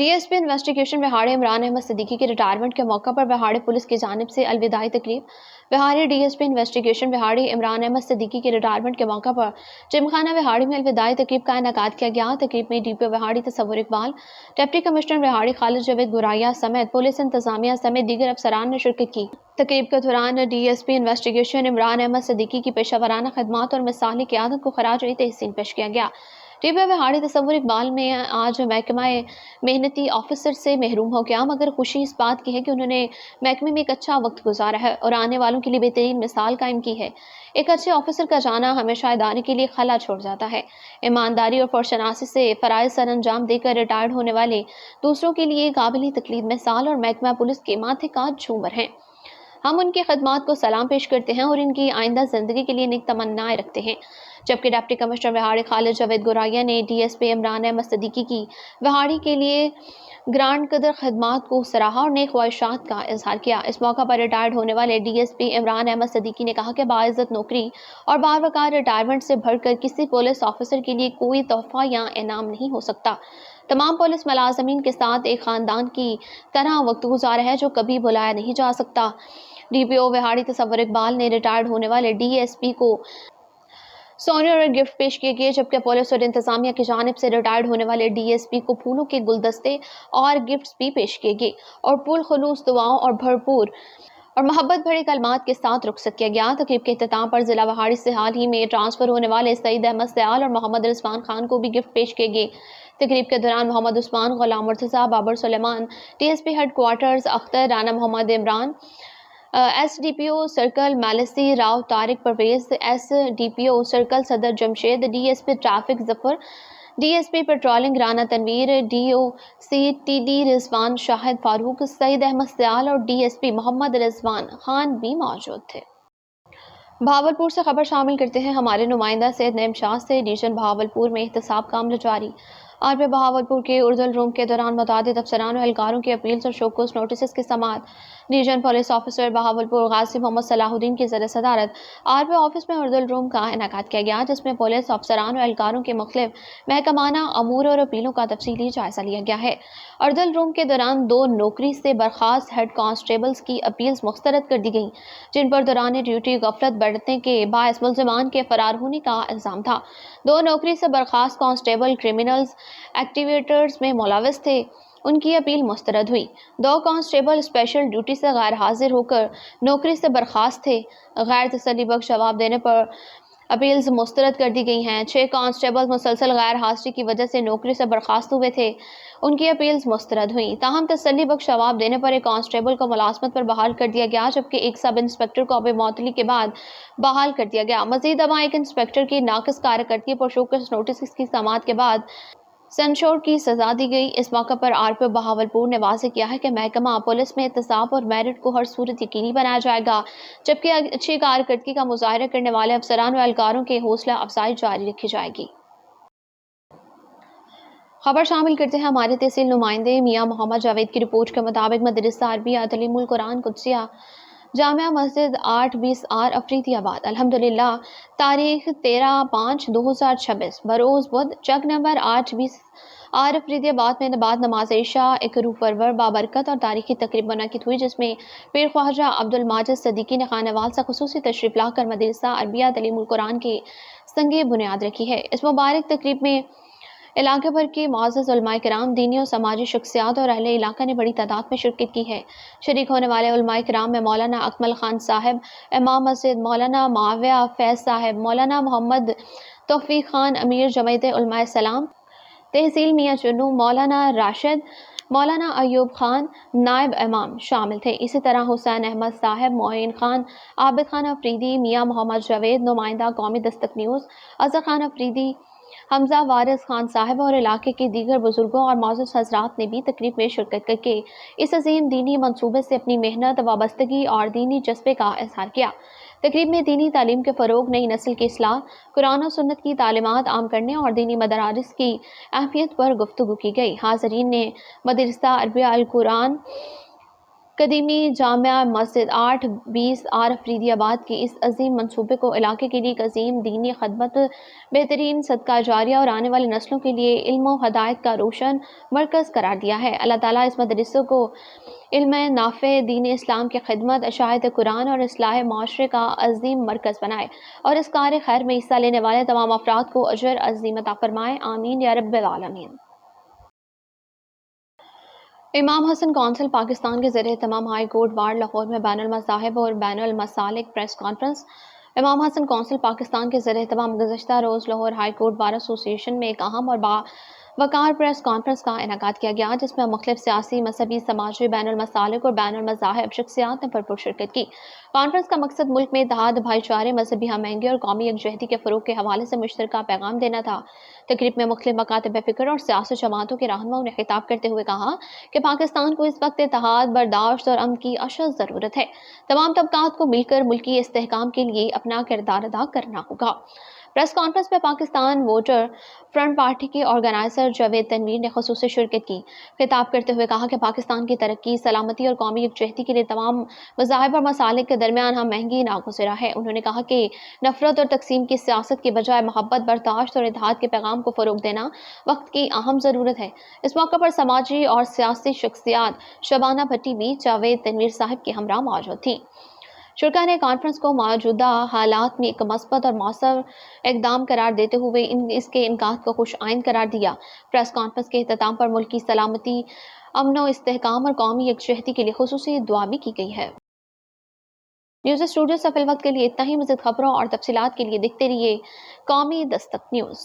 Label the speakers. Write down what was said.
Speaker 1: DSP investigation Vehari Imran Ahmad Siddiqui کے retirement کے موقع پر وہاڑی پولیس کی جانب سے الوداعی تقریب۔ وہاڑی DSP انویسٹیگیشن وہاڑی عمران احمد صدیقی کے ریٹائرمنٹ کے موقع پر جم خانہ وہاڑی میں الوداعی تقریب کا انعقاد کیا گیا۔ تقریب میں DPO وہاڑی تصور اقبال، ڈپٹی کمشنر وہاڑی خالد جاوید گوریا سمیت پولیس انتظامیہ سمیت دیگر افسران نے شرکت کی۔ تقریب کے دوران DSP انویسٹیگیشن عمران احمد صدیقی کی پیشہ ورانہ خدمات اور مثالی قیادت کو خراج تحسین پیش کیا گیا۔ DPO وہاڑی تصور اقبال میں آج محکمہ محنتی آفیسر سے محروم ہو گیا، مگر خوشی اس بات کی ہے کہ انہوں نے محکمے میں ایک اچھا وقت گزارا ہے اور آنے والوں کے لیے بہترین مثال قائم کی ہے۔ ایک اچھے آفیسر کا جانا ہمیشہ ادارے کے لیے خلا چھوڑ جاتا ہے۔ ایمانداری اور فرشناسی سے فرائض سر انجام دے کر ریٹائرڈ ہونے والے دوسروں کے لیے قابل تقلید مثال اور محکمہ پولیس کے ماتھے کا جھومر ہیں۔ ہم ان کی خدمات کو سلام پیش کرتے ہیں اور ان کی آئندہ زندگی کے لیے نیک تمنائیں رکھتے ہیں۔ جبکہ ڈپٹی کمشنر وہاڑی خالد جاوید گوریا نے DSP عمران احمد صدیقی کی وہاڑی کے لیے گرانڈ قدر خدمات کو سراہا اور نیک خواہشات کا اظہار کیا۔ اس موقع پر ریٹائرڈ ہونے والے DSP عمران احمد صدیقی نے کہا کہ باعزت نوکری اور باوقار ریٹائرمنٹ سے بڑھ کر کسی پولیس آفیسر کے لیے کوئی تحفہ یا انعام نہیں ہو سکتا۔ تمام پولیس ملازمین کے ساتھ ایک خاندان کی طرح وقت گزارا ہے جو کبھی بھلایا نہیں جا سکتا۔ DPO وہاڑی تصور اقبال نے ریٹائرڈ ہونے والے DSP کو سونیر اور گفٹ پیش کیے گئے، جبکہ پولیس اور انتظامیہ کی جانب سے ریٹائرڈ ہونے والے DSP کو پھولوں کے گلدستے اور گفٹس بھی پیش کیے گئے اور پُر خلوص دعاؤں اور بھرپور اور محبت بھرے کلمات کے ساتھ رخصت کیا گیا۔ تقریب کے اختتام پر ضلع وہاڑی سے حال ہی میں ٹرانسفر ہونے والے سعید احمد سیال اور محمد رضوان خان کو بھی گفٹ پیش کیے گئے۔ تقریب کے دوران Muhammad Usman, Ghulam Murtaza, Babar Suleman, DSP headquarters Akhtar, Rana Muhammad Imran, SDPO circle Mailsi Rao, Tariq Pervaiz, SDPO circle Saddar Jamshed, DSP traffic Zafar, DSP patrolling Rana Tanveer, DOC TD Rizwan, Shahid Farooq, Saeed Ahmed Sial اور DSP محمد رضوان خان بھی موجود تھے۔ بہاولپور سے خبر شامل کرتے ہیں ہمارے نمائندہ سید نعیم شاہ سے۔ ڈویژن بہاولپور میں احتساب کا عمل جاری۔ RP بہاولپور کے اردل روم کے دوران متعدد افسران و اہلکاروں کی اپیلز اور شوکوز نوٹسز کی سماعت۔ ڈویژن پولیس آفیسر بہاولپور غازی محمد صلاح الدین کی زیر صدارت RP آفس میں اردل روم کا انعقاد کیا گیا، جس میں پولیس افسران و اہلکاروں کے مختلف محکمانہ امور اور اپیلوں کا تفصیلی جائزہ لیا گیا ہے۔ اردل روم کے دوران 2 نوکری سے برخاست ہیڈ کانسٹیبلز کی اپیلز مسترد کر دی گئیں، جن پر دوران ڈیوٹی غفلت برتنے کے باعث ملزمان کے فرار ہونے کا الزام تھا۔ 2 نوکری سے برخاست کانسٹیبل کرمنلز ایکٹیویٹیز میں ملوث تھے، ان کی اپیل مسترد ہوئی۔ 2 کانسٹیبل اسپیشل ڈیوٹی سے غیر حاضر ہو کر نوکری سے برخاست تھے، غیر تسلی بخش جواب دینے پر اپیلز مسترد کر دی گئی ہیں۔ 6 کانسٹیبل مسلسل غیر حاضری کی وجہ سے نوکری سے برخاست ہوئے تھے، ان کی اپیلز مسترد ہوئیں۔ تاہم تسلی بخش جواب دینے پر ایک کانسٹیبل کو ملازمت پر بحال کر دیا گیا، جبکہ ایک سب انسپکٹر کو اب معطلی کے بعد بحال کر دیا گیا۔ مزید اب ایک انسپکٹر کی ناقص کارکردگی پر شوکز نوٹس کی سماعت کے بعد سنشور کی سزا دی گئی۔ اس موقع پر RP بہاولپور نے واضح کیا ہے کہ محکمہ پولیس میں احتساب اور میرٹ کو ہر صورت یقینی بنایا جائے گا، جبکہ اچھی کارکردگی کا مظاہرہ کرنے والے افسران و اہلکاروں کی حوصلہ افزائی جاری رکھی جائے گی۔ خبر شامل کرتے ہیں ہمارے تحصیل نمائندے میاں محمد جاوید کی رپورٹ کے مطابق مدرسہ عربیہ تعلیم القرآن قدسیہ جامعہ مسجد 820R افریدی آباد الحمدللہ تاریخ 13/5/2026 بروز بدھ چک نمبر 820R افریدی آباد میں بعد نماز عشاء ایک روح پرور بابرکت اور تاریخی تقریب منعقد ہوئی، جس میں پیر خواجہ عبد الماجد صدیقی نے خانہ وال سے خصوصی تشریف لا کر مدرسہ عربیہ تعلیم القرآن کے سنگ بنیاد رکھی ہے۔ اس مبارک تقریب میں علاقے بھر کے معزز علماء کرام، دینی اور سماجی شخصیات اور اہل علاقہ نے بڑی تعداد میں شرکت کی ہے۔ شریک ہونے والے علماء کرام میں مولانا اکمل خان صاحب امام مسجد، مولانا معاویہ فیض صاحب، مولانا محمد توفیق خان امیر جمعیت علماء اسلام تحصیل میاں چنو، مولانا راشد، مولانا ایوب خان نائب امام شامل تھے۔ اسی طرح حسین احمد صاحب، معین خان، عابد خان افریدی، میاں محمد جاوید نمائندہ قومی دستک نیوز، اظہر خان افریدی، حمزہ وارث خان صاحب اور علاقے کے دیگر بزرگوں اور معزز حضرات نے بھی تقریب میں شرکت کر کے اس عظیم دینی منصوبے سے اپنی محنت، وابستگی اور دینی جذبے کا اظہار کیا۔ تقریب میں دینی تعلیم کے فروغ، نئی نسل کی اصلاح، قرآن و سنت کی تعلیمات عام کرنے اور دینی مدارس کی اہمیت پر گفتگو کی گئی۔ حاضرین نے مدرسہ عربیہ القرآن قدیمی جامع مسجد 8-20 آر افریدی آباد کی اس عظیم منصوبے کو علاقے کے لیے ایک عظیم دینی خدمت، بہترین صدقہ جاریہ اور آنے والی نسلوں کے لیے علم و ہدایت کا روشن مرکز قرار دیا ہے۔ اللہ تعالیٰ اس مدرسے کو علم نافع، دین اسلام کی خدمت، اشاعت قرآن اور اصلاح معاشرے کا عظیم مرکز بنائے اور اس کار خیر میں حصہ لینے والے تمام افراد کو اجر عظیم عطا فرمائے، آمین یا رب العالمین۔ امام حسن کونسل پاکستان کے زیر اہتمام ہائی کورٹ بار لاہور میں بین المذاہب اور بین المسالک پریس کانفرنس۔ امام حسن کونسل پاکستان کے زیر اہتمام گزشتہ روز لاہور ہائی کورٹ بار ایسوسی ایشن میں ایک اہم اور باوقار پریس کانفرنس کا انعقاد کیا گیا، جس میں مختلف سیاسی، مذہبی، سماجی، بین المسالک اور بین المذاہب شخصیات نے بھرپور شرکت کی۔ کانفرنس کا مقصد ملک میں اتحاد، بھائی چارے، مذہبی ہم آہنگی اور قومی یکجہتی کے فروغ کے حوالے سے مشترکہ پیغام دینا تھا۔ تقریب میں مختلف مکاتب فکر اور سیاسی جماعتوں کے رہنماؤں نے خطاب کرتے ہوئے کہا کہ پاکستان کو اس وقت اتحاد، برداشت اور امن کی اشد ضرورت ہے۔ تمام طبقات کو مل کر ملکی استحکام کے لیے اپنا کردار ادا کرنا ہوگا۔ پریس کانفرنس میں پاکستان ووٹر فرنٹ پارٹی کے آرگنائزر جاوید تنویر نے خصوصی شرکت کی۔ خطاب کرتے ہوئے کہا کہ پاکستان کی ترقی، سلامتی اور قومی یکجہتی کے لیے تمام مذاہب اور مسالک کے درمیان ہم آہنگی ناگزیر ہے۔ انہوں نے کہا کہ نفرت اور تقسیم کی سیاست کی بجائے محبت، برداشت اور اتحاد کے پیغام کو فروغ دینا وقت کی اہم ضرورت ہے۔ اس موقع پر سماجی اور سیاسی شخصیات شبانہ بھٹی بھی جاوید تنویر صاحب کے ہمراہ موجود تھیں۔ شرکا نے کانفرنس کو موجودہ حالات میں ایک مثبت اور مؤثر اقدام قرار دیتے ہوئے اس کے انعقاد کو خوش آئند قرار دیا۔ پریس کانفرنس کے اختتام پر ملک کی سلامتی، امن و استحکام اور قومی یکجہتی کے لیے خصوصی دعا بھی کی گئی ہے۔ نیوز اسٹوڈیو سے فی الوقت کے لیے اتنا ہی۔ مزید خبروں اور تفصیلات کے لیے دیکھتے رہیے قومی دستک نیوز۔